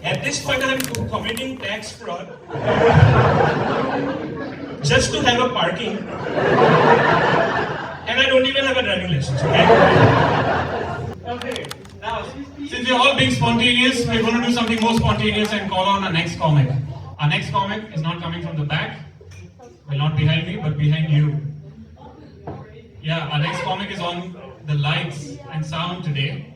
At this point, I'm committing tax fraud just to have a parking, and I don't even have a driving license. Okay. Now, since we're all being spontaneous, we're going to do something more spontaneous and call on our next comic. Our next comic is not coming from the back, well, not behind me, but behind you. Yeah, our next comic is on the lights and sound today.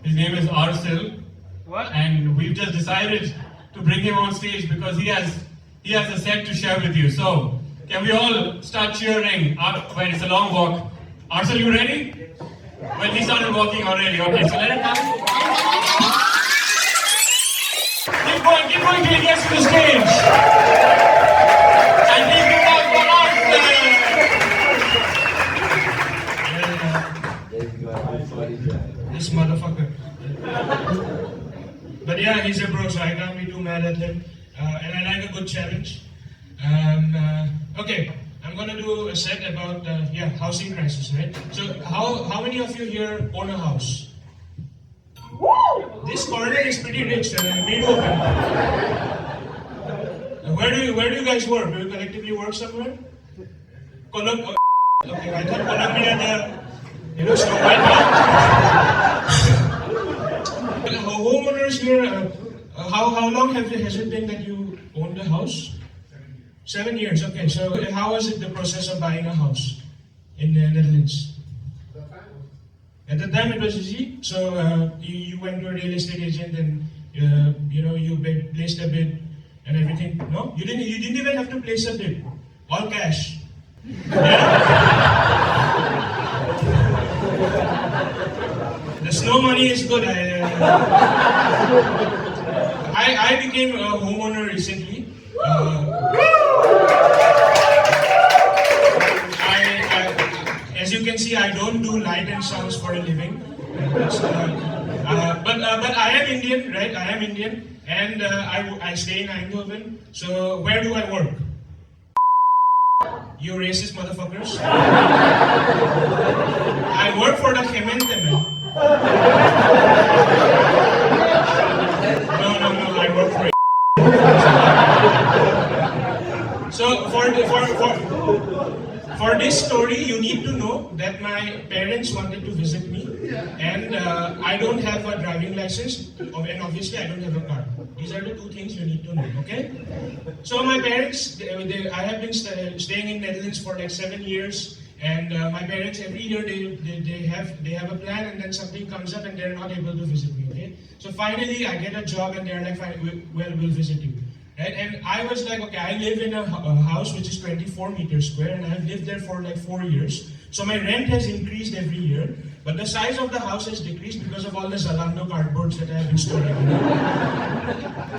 His name is Arsil. What? And we've just decided to bring him on stage because he has a set to share with you. So, can we all start cheering? Well, it's a long walk. Arsil, you ready? Well, he started walking already. Okay, so let him come. Keep going till he gets to the stage. And keep it up for Arsil. This motherfucker. But yeah, he's a bro, so I can't be too mad at him. And I like a good challenge. Okay, I'm gonna do a set about housing crisis, right? So how many of you here own a house? This corner is pretty rich, Eindhoven. Where do you guys work? Do you collectively work somewhere? Okay, I thought Colombia the Snow White. Homeowners here, how long has it been that you owned a house? 7 years, okay. So how was it the process of buying a house in the Netherlands? At the time it was easy. So you went to a real estate agent and you placed a bid and everything. No, you didn't even have to place a bid. All cash. Yeah? The slow money is good. I became a homeowner recently. As you can see, I don't do light and sounds for a living. But I am Indian, right? I am Indian, and I stay in Eindhoven. So where do I work? You racist motherfuckers. I work for the Gemeente, man. No, I work for So for this story, you need to know that my parents wanted to visit me, and I don't have a driving license, and obviously I don't have a car. These are the two things you need to know, okay? So my parents, I have been staying in Netherlands for like 7 years, and my parents every year they have a plan, and then something comes up and they're not able to visit me, okay? So finally I get a job and they're like, fine, we'll visit you. Right? And I was like, okay, I live in a house which is 24 meters square, and I've lived there for like 4 years. So my rent has increased every year, but the size of the house has decreased because of all the Zalando cardboards that I have been storing.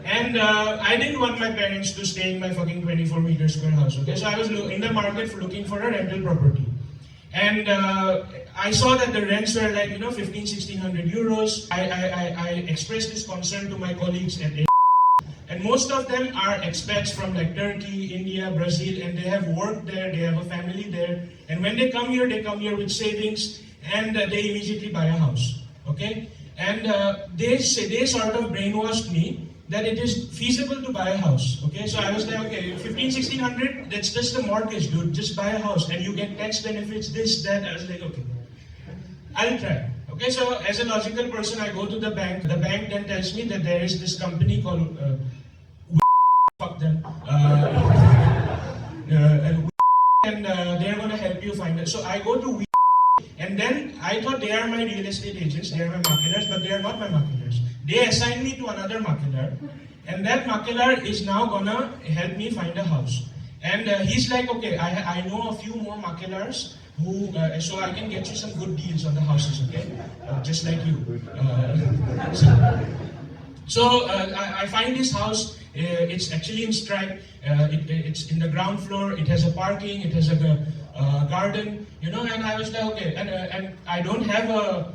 And I didn't want my parents to stay in my fucking 24 meters square house, okay? So I was in the market looking for a rental property. And I saw that the rents were like, 1,500-1,600 euros. I expressed this concern to my colleagues at and most of them are expats from like Turkey, India, Brazil, and they have worked there, they have a family there. And when they come here with savings, and they immediately buy a house, okay? And they sort of brainwashed me that it is feasible to buy a house, okay? So I was like, okay, 1,500-1,600, that's just a mortgage, dude. Just buy a house, and you get tax benefits, this, that. I was like, okay, I'll try. Okay, so as a logical person, I go to the bank. The bank then tells me that there is this company called fuck them, and they're gonna help you find it. So I go to and then I thought they are my real estate agents, they are my makelars, but they are not my makelars. They assign me to another makelar, and that makelar is now gonna help me find a house. And he's like, okay, I know a few more makelars who, so I can get you some good deals on the houses, okay? Just like you. So I find this house. It's actually in Stripe. It's in the ground floor. It has a parking. It has a garden. And I was like, okay. And I don't have a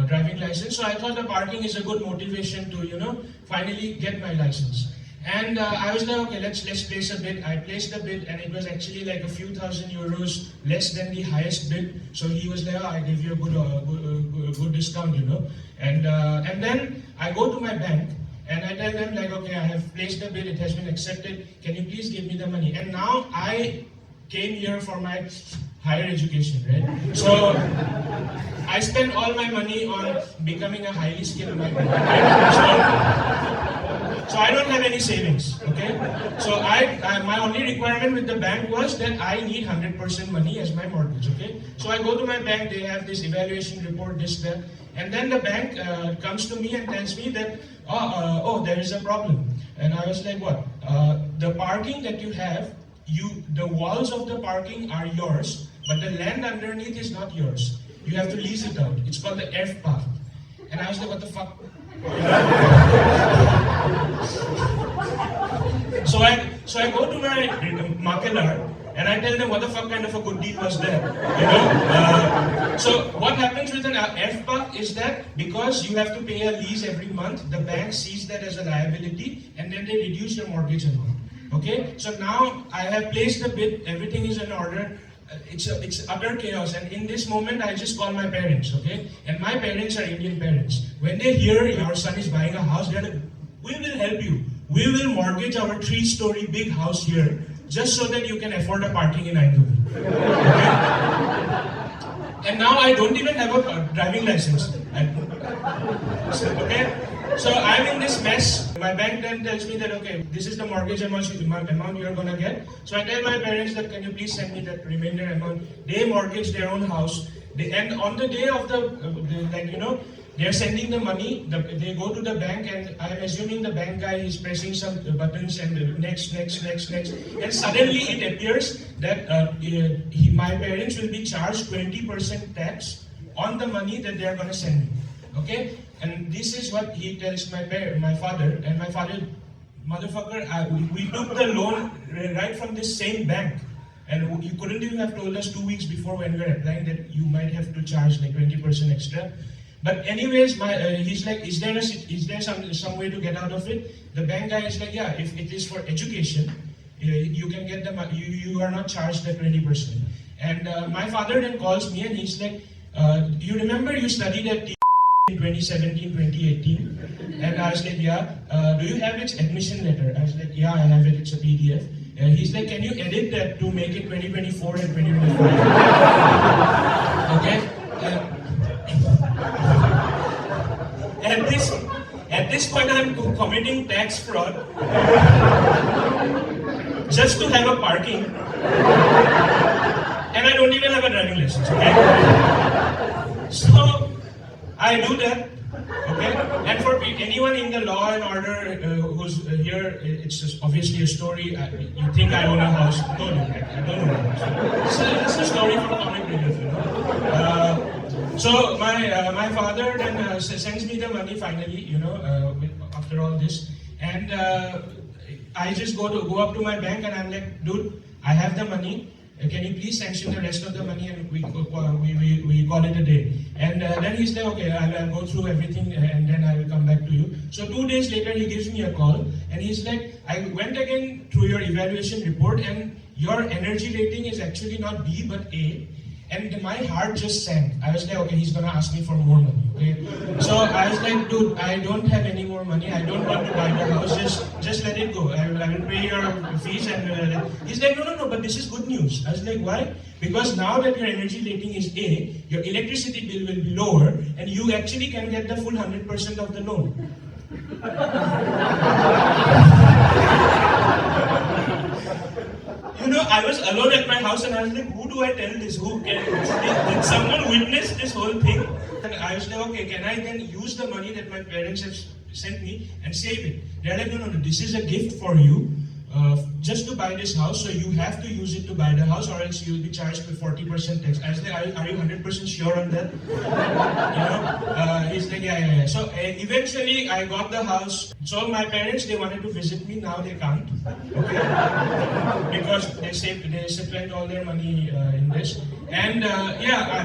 driving license, so I thought the parking is a good motivation to finally get my license. And I was like, okay, let's place a bid. I placed the bid, and it was actually like a few thousand euros less than the highest bid. So he was like, oh, I give you a good discount, And then I go to my bank, And I tell them like, okay, I have placed the bid, it has been accepted. Can you please give me the money? And now I came here for my higher education, right? So I spend all my money on becoming a highly skilled migrant. Right? So I don't have any savings, okay? So my only requirement with the bank was that I need 100% money as my mortgage, okay? So I go to my bank, they have this evaluation report, this, that, and then the bank comes to me and tells me that, oh, there is a problem. And I was like, what? The parking that you have, the walls of the parking are yours, but the land underneath is not yours. You have to lease it out. It's called the F path. And I was like, what the fuck? So I go to my makelar and I tell them what the fuck kind of a good deal was that, you know. So what happens with an F path is that because you have to pay a lease every month, the bank sees that as a liability and then they reduce your mortgage amount. Okay, so now I have placed the bid, everything is in order. It's utter chaos, and in this moment I just call my parents, okay? And my parents are Indian parents. When they hear your son is buying a house, they're like, we will help you. We will mortgage our 3-story big house here just so that you can afford a parking in Eindhoven. Okay? And now I don't even have a driving license. Okay? So I'm in this mess. My bank then tells me that, okay, this is the mortgage amount you're gonna get. So I tell my parents that, can you please send me that remainder amount? They mortgage their own house. And on the day of they're sending the money, they go to the bank, and I'm assuming the bank guy is pressing some buttons and next. And suddenly it appears that my parents will be charged 20% tax on the money that they are gonna send me. Okay? And this is what he tells my father, and my father, motherfucker, we took the loan right from this same bank. And you couldn't even have told us 2 weeks before when we were applying that you might have to charge like 20% extra. But anyways, he's like, is there some way to get out of it? The bank guy is like, yeah, if it is for education, you can get the money, you are not charged the 20%. And my father then calls me and he's like, you remember you studied at in 2017, 2018? And I was like, yeah. Do you have its admission letter? I was like, yeah, I have it, it's a PDF. And he's like, can you edit that to make it 2024 and 2025? Okay? At this point, I'm committing tax fraud just to have a parking. And I don't even have a driving license, okay? So, I do that, okay? And for anyone in the law and order who's here, it's just obviously a story. You think I own a house? No, I don't own a house. It's a story from comic relief, you know. So my father then sends me the money finally, you know, after all this, and I just go up to my bank and I'm like, dude, I have the money. Can you please sanction the rest of the money and we call it a day? And then he's like, okay, I'll go through everything and then I will come back to you. So 2 days later, he gives me a call and he's like, I went again through your evaluation report and your energy rating is actually not B but A. And my heart just sank. I was like, okay, he's gonna ask me for more money, okay? So I was like, dude, I don't have any more money. I don't want to buy the house. Just let it go. I will pay your fees. And he's like, no, but this is good news. I was like, why? Because now that your energy rating is A, your electricity bill will be lower, and you actually can get the full 100% of the loan. You know, I was alone at my house and I was like, who do I tell this? Did someone witness this whole thing? And I was like, okay, can I then use the money that my parents have sent me and save it? They're like, no, this is a gift for you just to buy this house, so you have to use it to buy the house or else you'll be charged with 40% tax. I was like, are you 100% sure on that? You know? He's like, yeah. So eventually I got the house. So my parents, they wanted to visit me, now they can't. Okay? Because they spent all their money in this. And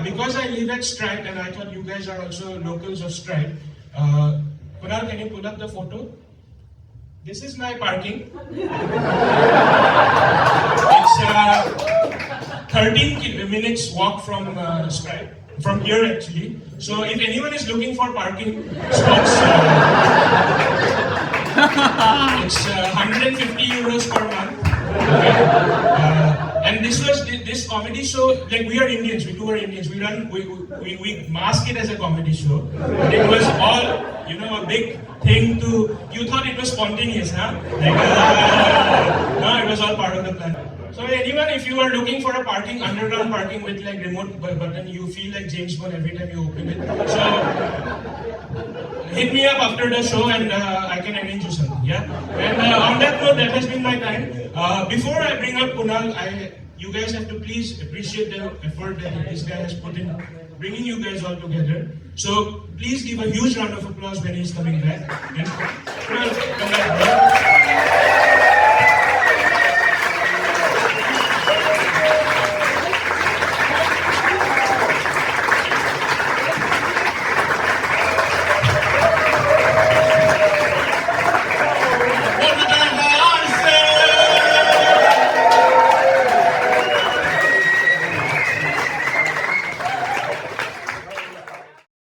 because I live at Stripe and I thought you guys are also locals of Stripe, Kunal, can you pull up the photo? This is my parking. It's 13 minutes walk from Stripe, from here actually. So if anyone is looking for parking spots, It's 150 euros per month. Okay? And this comedy show, like we are Indians, we two are Indians, we mask it as a comedy show. But it was all, a big thing you thought it was spontaneous, huh? Like, no, it was all part of the plan. So anyone, if you are looking for a underground parking with like remote button, you feel like James Bond every time you open it. So hit me up after the show and I can arrange you something, yeah? And on that note, that has been my time. Before I bring up Kunal, you guys have to please appreciate the effort that this guy has put in bringing you guys all together. So please give a huge round of applause when he's coming back. And, Kunal,